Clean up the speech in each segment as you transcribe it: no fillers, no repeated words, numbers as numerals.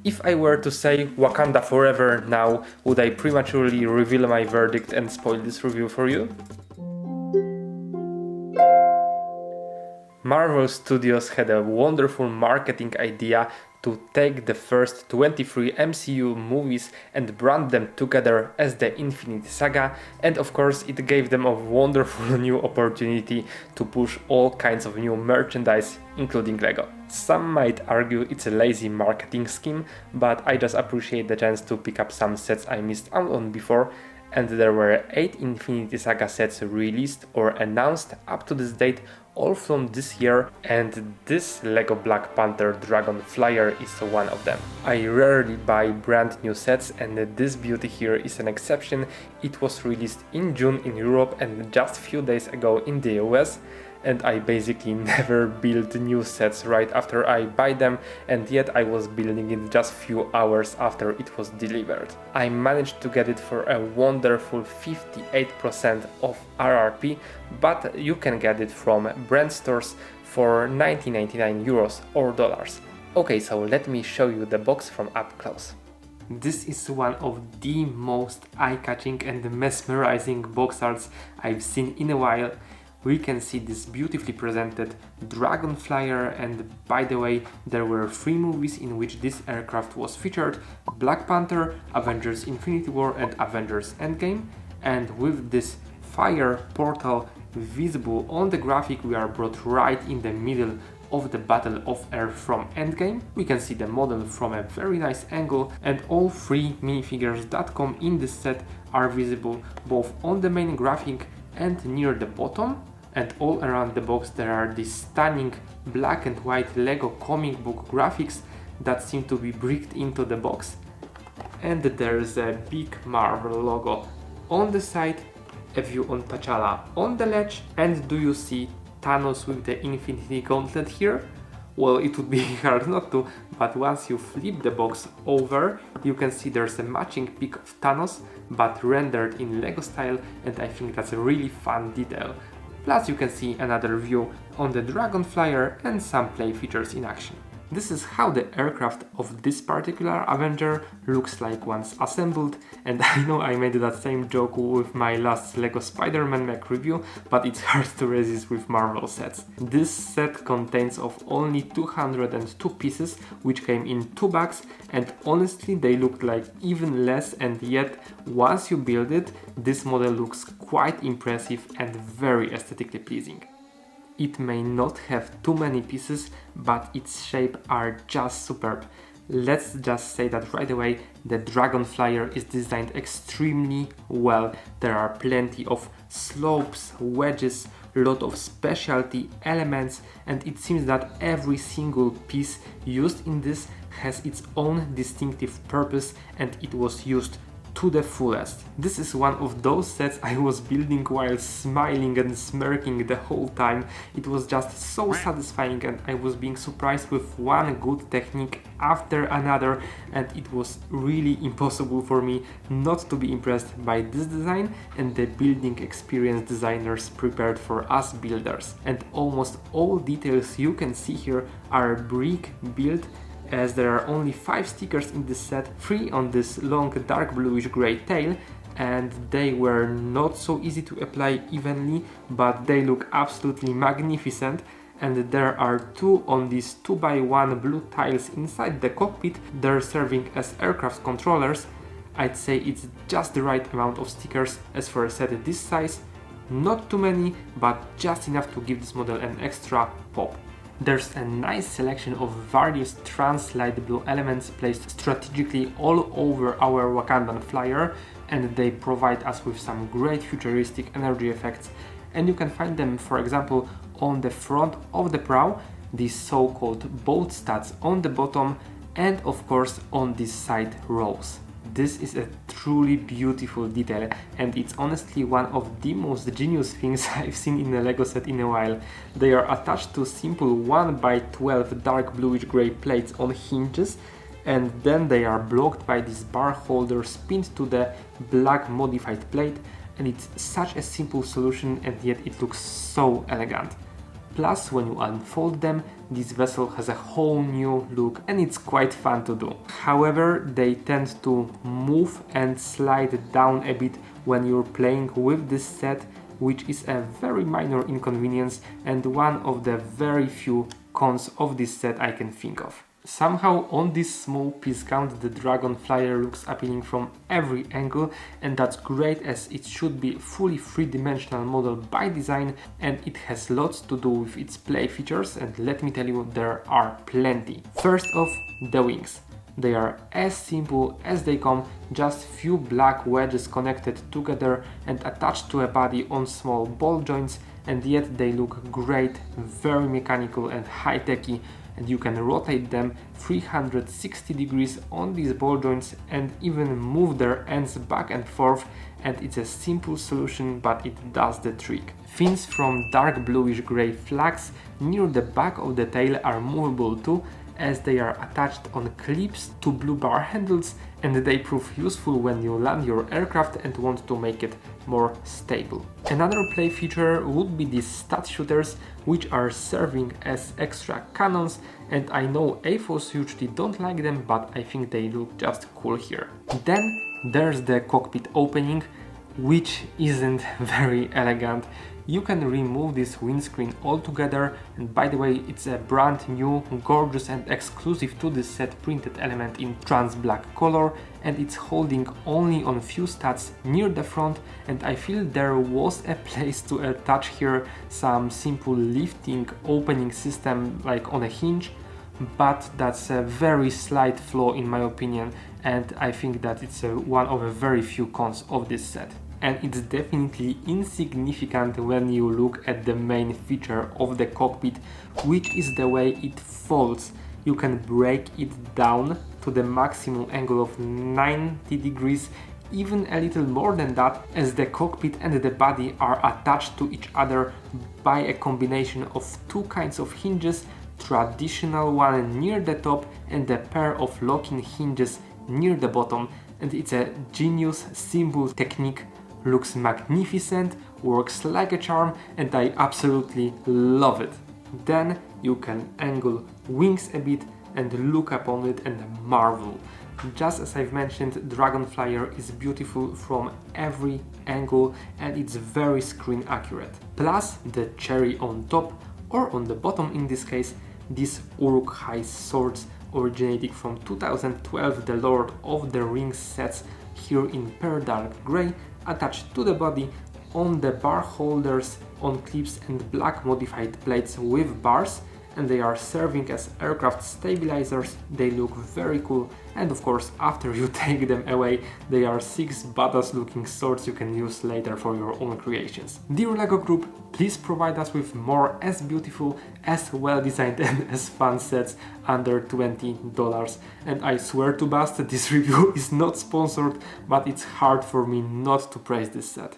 If I were to say Wakanda Forever now, would I prematurely reveal my verdict and spoil this review for you? Marvel Studios had a wonderful marketing idea to take the first 23 MCU movies and brand them together as the Infinity Saga, and of course it gave them a wonderful new opportunity to push all kinds of new merchandise, including Lego. Some might argue it's a lazy marketing scheme, but I just appreciate the chance to pick up some sets I missed out on before, and there were 8 Infinity Saga sets released or announced up to this date, all from this year, and this Lego Black Panther Dragon Flyer is one of them. I rarely buy brand new sets, and this beauty here is an exception. It was released in June in Europe and just few days ago in the US, and I basically never build new sets right after I buy them, and yet I was building it just few hours after it was delivered. I managed to get it for a wonderful 58% of RRP, but you can get it from brand stores for 19.99 euros or dollars. Okay, so let me show you the box from up close. This is one of the most eye-catching and mesmerizing box arts I've seen in a while. We can see this beautifully presented Dragon Flyer, and by the way, there were 3 movies in which this aircraft was featured: Black Panther, Avengers Infinity War and Avengers Endgame, and with this fire portal visible on the graphic we are brought right in the middle of the Battle of Earth from Endgame. We can see the model from a very nice angle, and all 3 minifigures that come in this set are visible both on the main graphic and near the bottom, and all around the box there are these stunning black and white Lego comic book graphics that seem to be bricked into the box, and there's a big Marvel logo on the side, a view on T'Challa on the ledge, and do you see Thanos with the Infinity Gauntlet here? Well, it would be hard not to, but once you flip the box over, you can see there's a matching pic of Thanos, but rendered in Lego style, and I think that's a really fun detail. Plus you can see another view on the Dragon Flyer and some play features in action. This is how the aircraft of this particular Avenger looks like once assembled, and I know I made that same joke with my last Lego Spider-Man mech review, but it's hard to resist with Marvel sets. This set contains of only 202 pieces, which came in 2 bags, and honestly they looked like even less, and yet once you build it, this model looks quite impressive and very aesthetically pleasing. It may not have too many pieces, but its shape are just superb. Let's just say that right away, the Dragon Flyer is designed extremely well. There are plenty of slopes, wedges, lot of specialty elements, and it seems that every single piece used in this has its own distinctive purpose, and it was used to the fullest. This is one of those sets I was building while smiling and smirking the whole time. It was just so satisfying, and I was being surprised with one good technique after another, and it was really impossible for me not to be impressed by this design and the building experience designers prepared for us builders. And almost all details you can see here are brick built, as there are only 5 stickers in this set, 3 on this long dark bluish grey tail, and they were not so easy to apply evenly, but they look absolutely magnificent. And there are 2 on these 2x1 blue tiles inside the cockpit. They're serving as aircraft controllers. I'd say it's just the right amount of stickers as for a set this size. Not too many, but just enough to give this model an extra pop. There's a nice selection of various translitable elements placed strategically all over our Wakandan flyer, and they provide us with some great futuristic energy effects, and you can find them, for example, on the front of the prow, these so-called boat studs on the bottom, and of course on these side rows. This is a truly beautiful detail, and it's honestly one of the most genius things I've seen in a Lego set in a while. They are attached to simple 1x12 dark bluish grey plates on hinges, and then they are blocked by these bar holders pinned to the black modified plate, and it's such a simple solution, and yet it looks so elegant. Plus, when you unfold them, this vessel has a whole new look and it's quite fun to do. However, they tend to move and slide down a bit when you're playing with this set, which is a very minor inconvenience and one of the very few cons of this set I can think of. Somehow on this small piece count the Dragon Flyer looks appealing from every angle, and that's great as it should be fully three-dimensional model by design, and it has lots to do with its play features, and let me tell you, there are plenty. First off, the wings. They are as simple as they come, just few black wedges connected together and attached to a body on small ball joints, and yet they look great, very mechanical and high-techy, and you can rotate them 360 degrees on these ball joints and even move their ends back and forth, and it's a simple solution but it does the trick. Fins from dark bluish grey flags near the back of the tail are movable too, as they are attached on clips to blue bar handles, and they prove useful when you land your aircraft and want to make it more stable. Another play feature would be these stat shooters, which are serving as extra cannons, and I know AFOS usually don't like them, but I think they look just cool here. Then there's the cockpit opening, which isn't very elegant. You can remove this windscreen altogether, and by the way, it's a brand new, gorgeous and exclusive to this set printed element in trans black color, and it's holding only on few stats near the front, and I feel there was a place to attach here some simple lifting opening system like on a hinge, but that's a very slight flaw in my opinion, and I think that it's one of a very few cons of this set. And it's definitely insignificant when you look at the main feature of the cockpit, which is the way it folds. You can break it down to the maximum angle of 90 degrees, even a little more than that, as the cockpit and the body are attached to each other by a combination of two kinds of hinges, traditional one near the top and a pair of locking hinges near the bottom, and it's a genius, simple technique. Looks magnificent, works like a charm, and I absolutely love it. Then you can angle wings a bit and look upon it and marvel. Just as I've mentioned, Dragon Flyer is beautiful from every angle and it's very screen accurate. Plus the cherry on top, or on the bottom in this case, these Uruk-hai swords originating from 2012 The Lord of the Rings sets, here in pearl dark grey, attached to the body on the bar holders on clips and black modified plates with bars, and they are serving as aircraft stabilizers. They look very cool, and of course after you take them away they are 6 badass looking swords you can use later for your own creations. Dear LEGO Group, please provide us with more as beautiful, as well designed and as fun sets under $20. And I swear to bust, this review is not sponsored, but it's hard for me not to praise this set.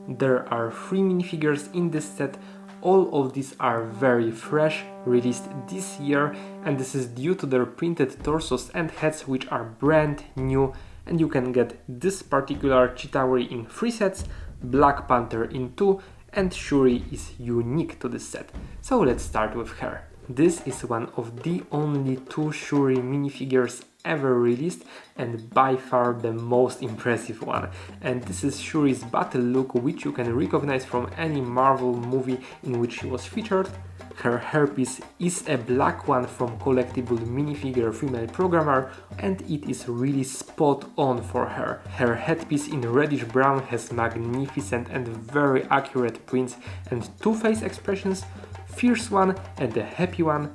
There are 3 minifigures in this set. All of these are very fresh, released this year, and this is due to their printed torsos and heads, which are brand new, and you can get this particular Chitauri in 3 sets, Black Panther in 2, and Shuri is unique to this set. So let's start with her. This is one of the only 2 Shuri minifigures ever released, and by far the most impressive one. And this is Shuri's battle look, which you can recognize from any Marvel movie in which she was featured. Her hairpiece is a black one from Collectible Minifigure Female Programmer, and it is really spot on for her. Her headpiece in reddish brown has magnificent and very accurate prints and 2 face expressions, fierce one and a happy one.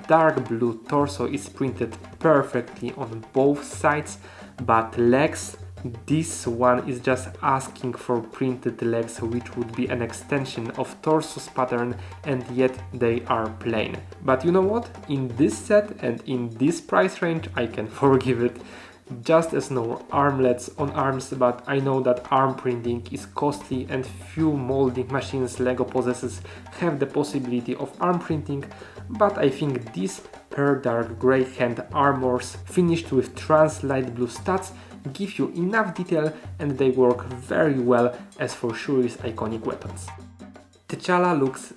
Dark blue torso is printed perfectly on both sides, but legs, this one is just asking for printed legs, which would be an extension of torso's pattern, and yet they are plain. But you know what? In this set and in this price range I can forgive it. Just as no armlets on arms, but I know that arm printing is costly and few molding machines LEGO possesses have the possibility of arm printing, but I think these pearl dark grey hand armors finished with trans light blue studs give you enough detail, and they work very well as for Shuri's iconic weapons. T'Challa looks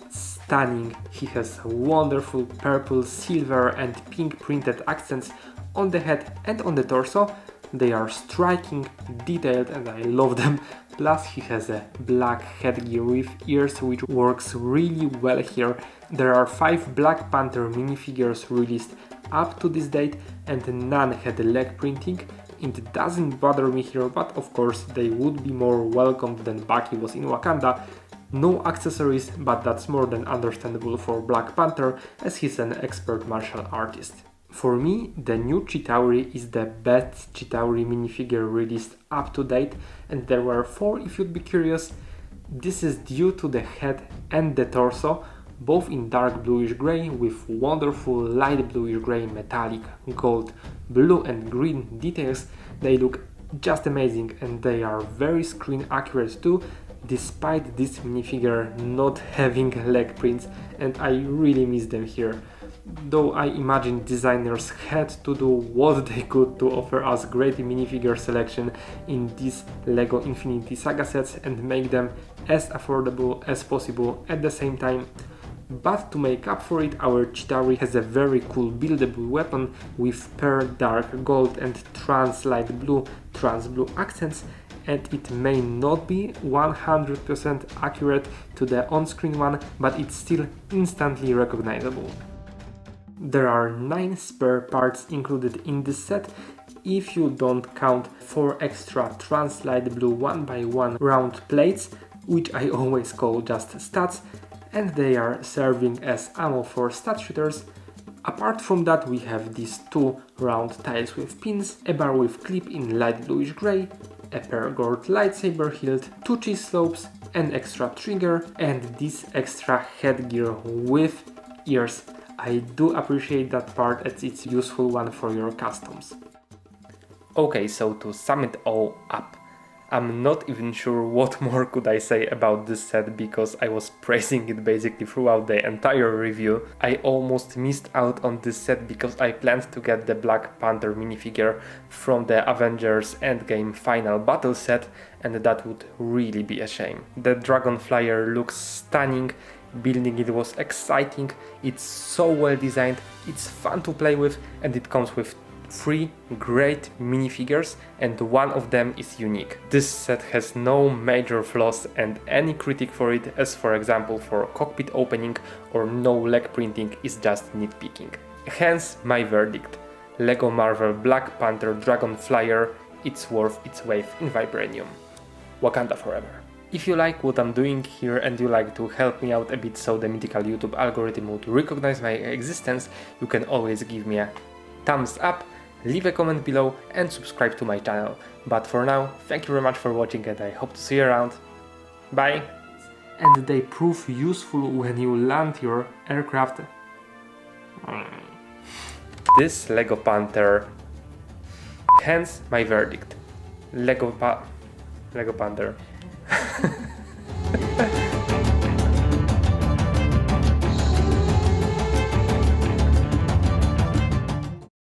stunning. He has wonderful purple, silver and pink printed accents on the head and on the torso. They are striking, detailed and I love them. Plus he has a black headgear with ears which works really well here. There are 5 Black Panther minifigures released up to this date and none had leg printing. It doesn't bother me here, but of course they would be more welcomed than Bucky was in Wakanda. No accessories, but that's more than understandable for Black Panther as he's an expert martial artist. For me, the new Chitauri is the best Chitauri minifigure released up to date, and there were 4 if you'd be curious. This is due to the head and the torso, both in dark bluish grey with wonderful light bluish grey metallic, gold, blue and green details. They look just amazing and they are very screen accurate too, despite this minifigure not having leg prints, and I really miss them here. Though I imagine designers had to do what they could to offer us great minifigure selection in these LEGO Infinity Saga sets and make them as affordable as possible at the same time. But to make up for it, our Chitauri has a very cool buildable weapon with pearl dark gold and trans light blue, trans blue accents, and it may not be 100% accurate to the on-screen one, but it's still instantly recognizable. There are 9 spare parts included in this set, if you don't count 4 extra trans light blue 1x1 round plates, which I always call just stats, and they are serving as ammo for stat shooters. Apart from that, we have these 2 round tiles with pins, a bar with clip in light bluish grey, a Paracord lightsaber hilt, 2 cheese slopes, an extra trigger, and this extra headgear with ears. I do appreciate that part as it's a useful one for your customs. Okay, so to sum it all up, I'm not even sure what more could I say about this set because I was praising it basically throughout the entire review. I almost missed out on this set because I planned to get the Black Panther minifigure from the Avengers Endgame Final Battle set, and that would really be a shame. The Dragon Flyer looks stunning, building it was exciting, it's so well designed, it's fun to play with, and it comes with 3 great minifigures and one of them is unique. This set has no major flaws and any critic for it, as for example for cockpit opening or no leg printing, is just nitpicking. Hence my verdict. LEGO Marvel Black Panther Dragon Flyer, it's worth its weight in Vibranium. Wakanda forever. If you like what I'm doing here and you like to help me out a bit so the mythical YouTube algorithm would recognize my existence, you can always give me a thumbs up, leave a comment below and subscribe to my channel. But for now, thank you very much for watching and I hope to see you around. Bye! And they prove useful when you land your aircraft. This LEGO Panther. Hence my verdict. LEGO Panther.